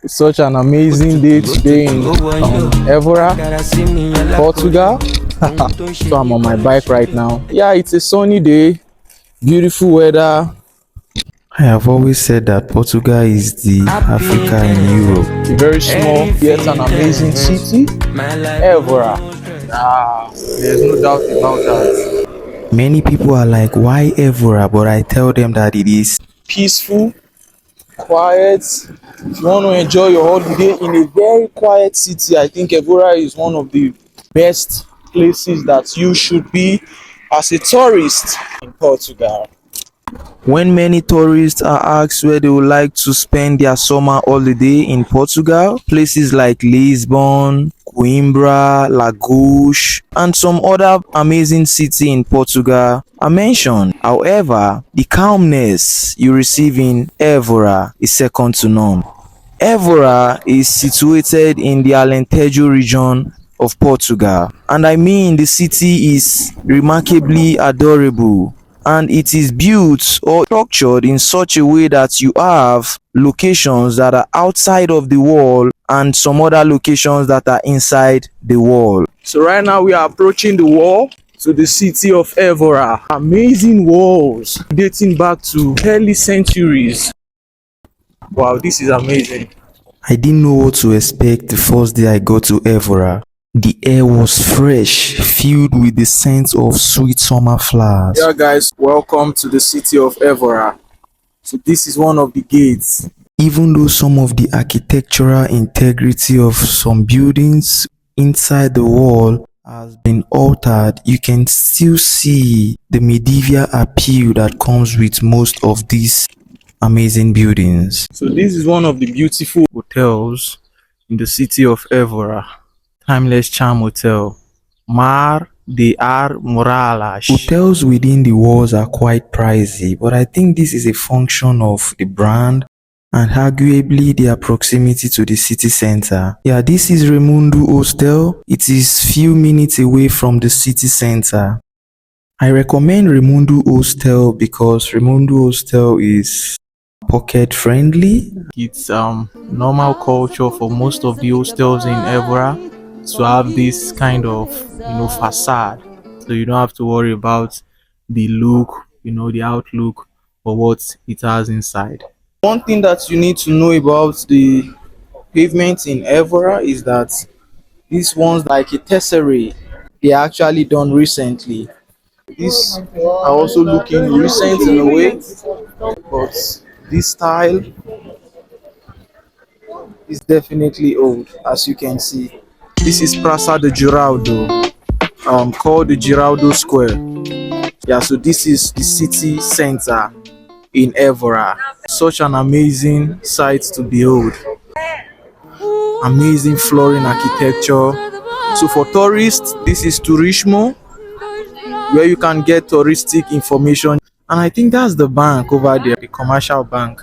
Such an amazing day today in Evora, Portugal. So I'm on my bike right now. Yeah, it's a sunny day, beautiful weather. I have always said that Portugal is the Africa in Europe. A very small yet an amazing city, Evora. There's no doubt about that. Many people are like, why Evora? But I tell them that it is Peaceful, quiet. If you want to enjoy your holiday in a very quiet city, I think Evora is one of the best places that you should be as a tourist in Portugal. when many tourists are asked where they would like to spend their summer holiday in Portugal, places like Lisbon, Coimbra, Lagos, and some other amazing cities in Portugal are mentioned. However, the calmness you receive in Evora is second to none. Evora is situated in the Alentejo region of Portugal, and I mean the city is remarkably adorable, and it is built or structured in such a way that you have locations that are outside of the wall and some other locations that are inside the wall. So right now we are approaching the wall to the city of Evora. Amazing walls dating back to early centuries. Wow, this is amazing. I didn't know what to expect the first day I got to Evora. The air was fresh, filled with the scent of sweet summer flowers. Yeah guys, welcome to the city of Evora. So this is one of the gates. Even though some of the architectural integrity of some buildings inside the wall has been altered, you can still see the medieval appeal that comes with most of these amazing buildings. So this is one of the beautiful hotels in the city of Evora. Timeless Charm Hotel, Mar de Ar Moralas. Hotels within the walls are quite pricey, but I think this is a function of the brand and arguably their proximity to the city center. Yeah, this is Raimundo Hostel. It is few minutes away from the city center. I recommend Raimundo Hostel because Raimundo Hostel is pocket friendly. It's normal culture for most of the hostels in Evora to have this kind of facade, so you don't have to worry about the look, the outlook or what it has inside. One thing that you need to know about the pavement in Evora is that these ones like a tesserae, they are actually done recently. These are also looking recent in a way, but this style is definitely old, as you can see. This is Praça de Giraldo, called the Giraldo Square. Yeah, so this is the city center in Evora. Such an amazing sight to behold. Amazing flooring architecture. So for tourists, this is Turismo, where you can get touristic information. And I think that's the bank over there, the commercial bank.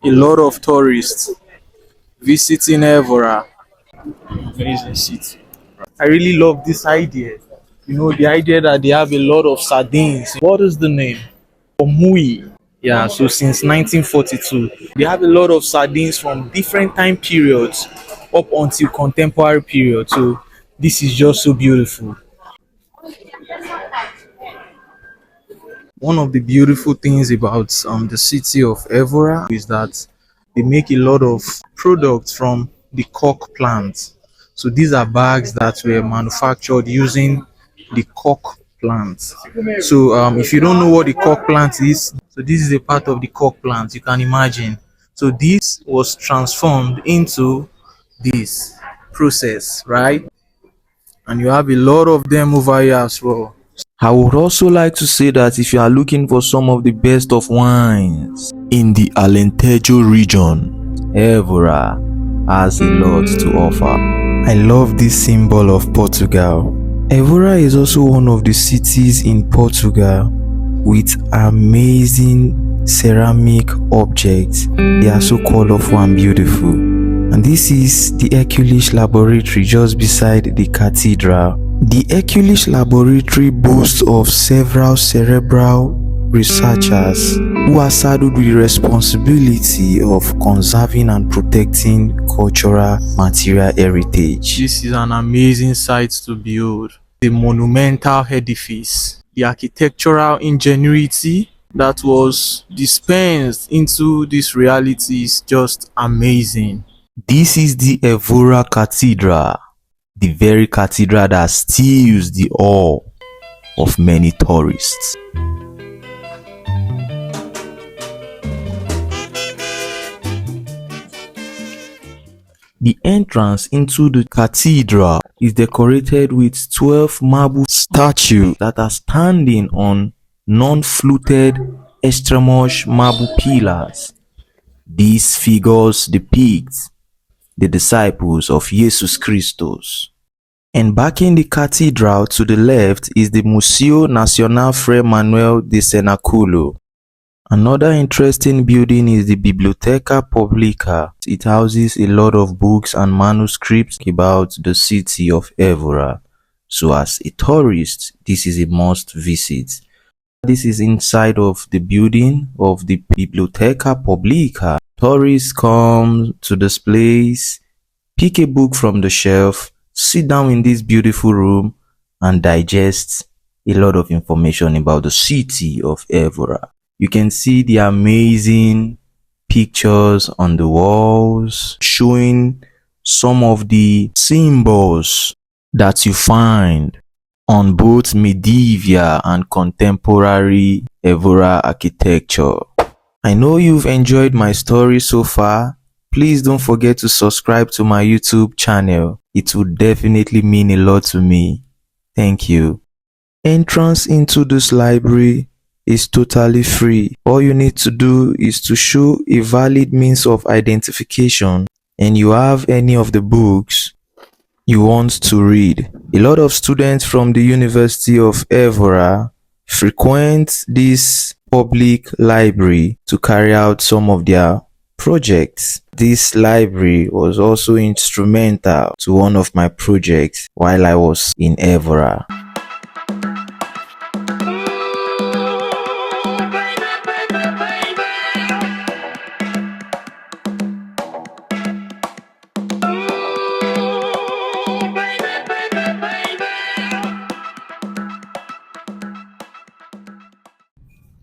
A lot of tourists visiting Evora. Amazing city. I really love this idea. The idea that they have a lot of sardines. What is the name? Omui. Yeah, so since 1942, they have a lot of sardines from different time periods up until contemporary period. So this is just so beautiful. One of the beautiful things about the city of Evora is that they make a lot of products from the cork plant. So these are bags that were manufactured using the cork plant. So if you don't know what the cork plant is, so this is a part of the cork plant, you can imagine. So this was transformed into this process, right? And you have a lot of them over here as well. I would also like to say that if you are looking for some of the best of wines in the Alentejo region, Evora has a lot to offer. I love this symbol of Portugal. Evora is also one of the cities in Portugal with amazing ceramic objects. They are so colorful and beautiful. And this is the Hercules Laboratory just beside the cathedral. The Hercules Laboratory boasts of several cerebral researchers who are saddled with the responsibility of conserving and protecting cultural material heritage. This is an amazing sight to behold. The monumental edifice, the architectural ingenuity that was dispensed into this reality is just amazing. This is the Evora Cathedral, the very cathedral that steals the awe of many tourists. The entrance into the cathedral is decorated with 12 marble statues that are standing on non-fluted extremosh marble pillars. These figures depict the disciples of Jesus Christus. And backing the cathedral to the left is the Museo Nacional Fray Manuel de Cenaculo. Another interesting building is the Biblioteca Publica. It houses a lot of books and manuscripts about the city of Evora. So as a tourist, this is a must visit. This is inside of the building of the Biblioteca Publica. Tourists come to this place, pick a book from the shelf, sit down in this beautiful room and digest a lot of information about the city of Evora. You can see the amazing pictures on the walls showing some of the symbols that you find on both medieval and contemporary Evora architecture. I know you've enjoyed my story so far. Please don't forget to subscribe to my YouTube channel. It would definitely mean a lot to me. Thank you. Entrance into this library is totally free. All you need to do is to show a valid means of identification and you have any of the books you want to read. A lot of students from the University of Evora frequent this public library to carry out some of their projects. This library was also instrumental to one of my projects while I was in Evora.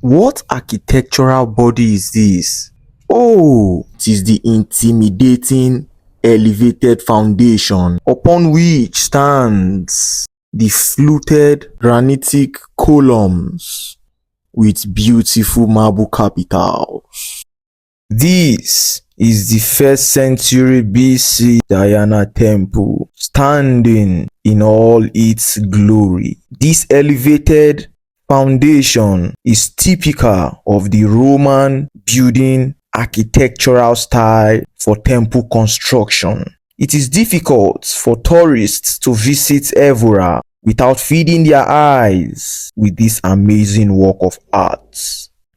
What architectural body is this? Oh, it is the intimidating elevated foundation upon which stands the fluted granitic columns with beautiful marble capitals. This is the 1st century BC Diana temple standing in all its glory. This elevated foundation is typical of the Roman building architectural style for temple construction. It is difficult for tourists to visit Evora without feeding their eyes with this amazing work of art.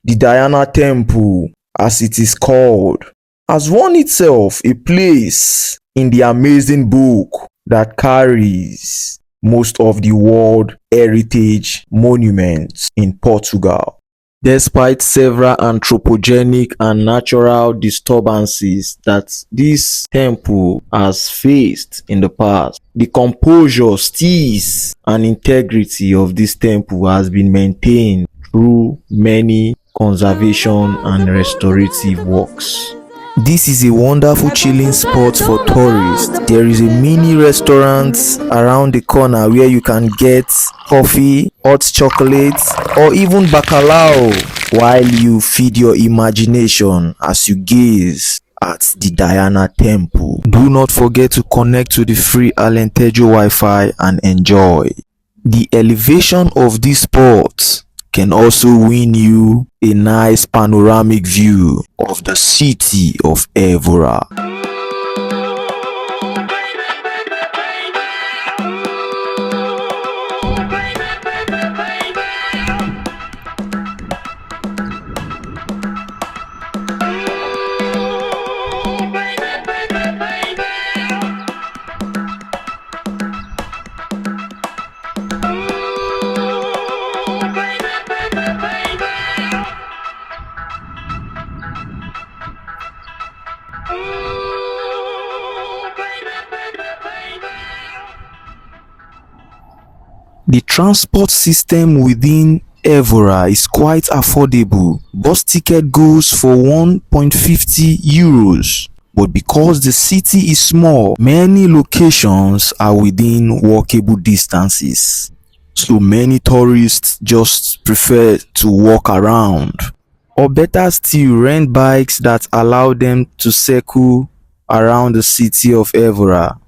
The Diana Temple, as it is called, has won itself a place in the amazing book that carries most of the world heritage monuments in Portugal. Despite several anthropogenic and natural disturbances that this temple has faced in the past, the composure, steeze, and integrity of this temple has been maintained through many conservation and restorative works. This is a wonderful chilling spot for tourists. There is a mini restaurant around the corner where you can get coffee, hot chocolate, or even bacalao while you feed your imagination as you gaze at the Diana Temple. Do not forget to connect to the free Alentejo Wi-Fi and enjoy. The elevation of this spot can also win you a nice panoramic view of the city of Evora. transport system within Evora is quite affordable. Bus ticket goes for 1.50 euros. But because the city is small, many locations are within walkable distances. So many tourists just prefer to walk around. Or better still, rent bikes that allow them to circle around the city of Evora.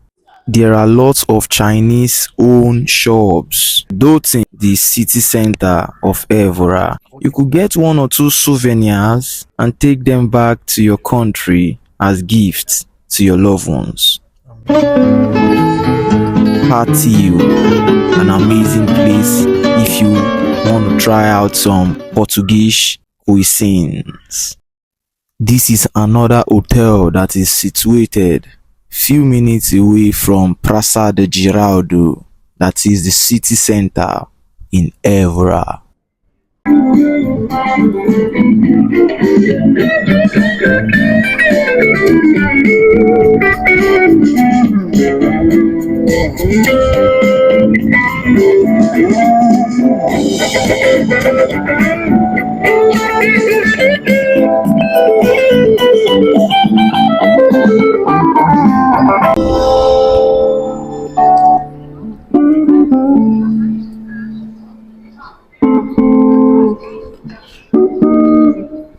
There are lots of Chinese-owned shops dotting the city center of Evora. You could get one or two souvenirs and take them back to your country as gifts to your loved ones. Patio, an amazing place if you want to try out some Portuguese cuisines. This is another hotel that is situated few minutes away from Praça de Giraldo, that is the city center in Evora.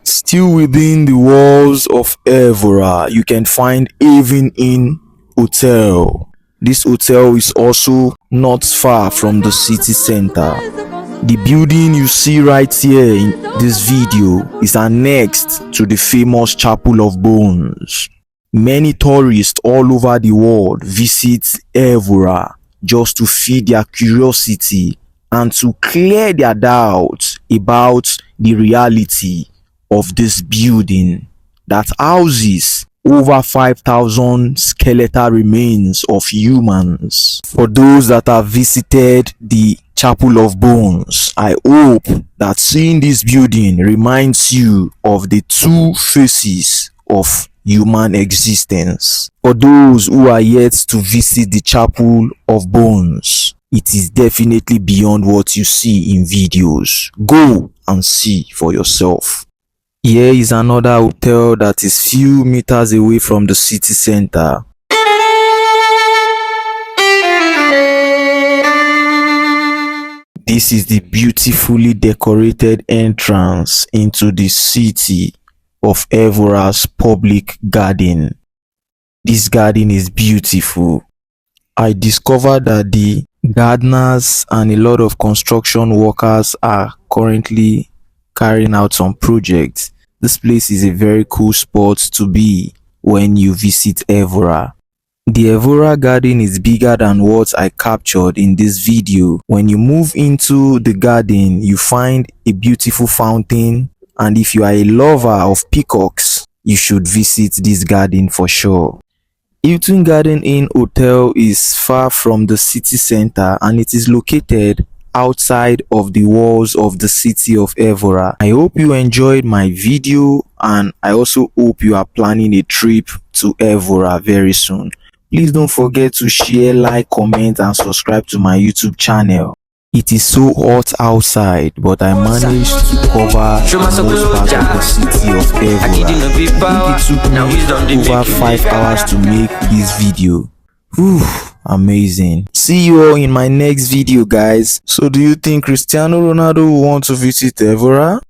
Still within the walls of Evora, you can find Haven Inn Hotel. This hotel is also not far from the city center. The building you see right here in this video is annexed to the famous Chapel of Bones. Many tourists all over the world visit Evora just to feed their curiosity and to clear their doubts about the reality of this building that houses over 5,000 skeletal remains of humans. For those that have visited the Chapel of Bones, I hope that seeing this building reminds you of the two faces of human existence. For those who are yet to visit the Chapel of Bones, it is definitely beyond what you see in videos. Go and see for yourself. Here is another hotel that is few meters away from the city center. This is the beautifully decorated entrance into the city of Evora's public garden. This garden is beautiful. I discovered that the gardeners and a lot of construction workers are currently carrying out some projects. This place is a very cool spot to be when you visit Evora. The Evora garden is bigger than what I captured in this video. When you move into the garden, you find a beautiful fountain, and if you are a lover of peacocks, you should visit this garden for sure. Hilton Garden Inn Hotel is far from the city center and it is located outside of the walls of the city of Evora. I hope you enjoyed my video and I also hope you are planning a trip to Evora very soon. Please don't forget to share, like, comment and subscribe to my YouTube channel. It is so hot outside, but I managed to cover most part of the city of Evora. I think it took me over 5 hours to make this video. Whew, amazing. See you all in my next video, guys. So do you think Cristiano Ronaldo will want to visit Evora?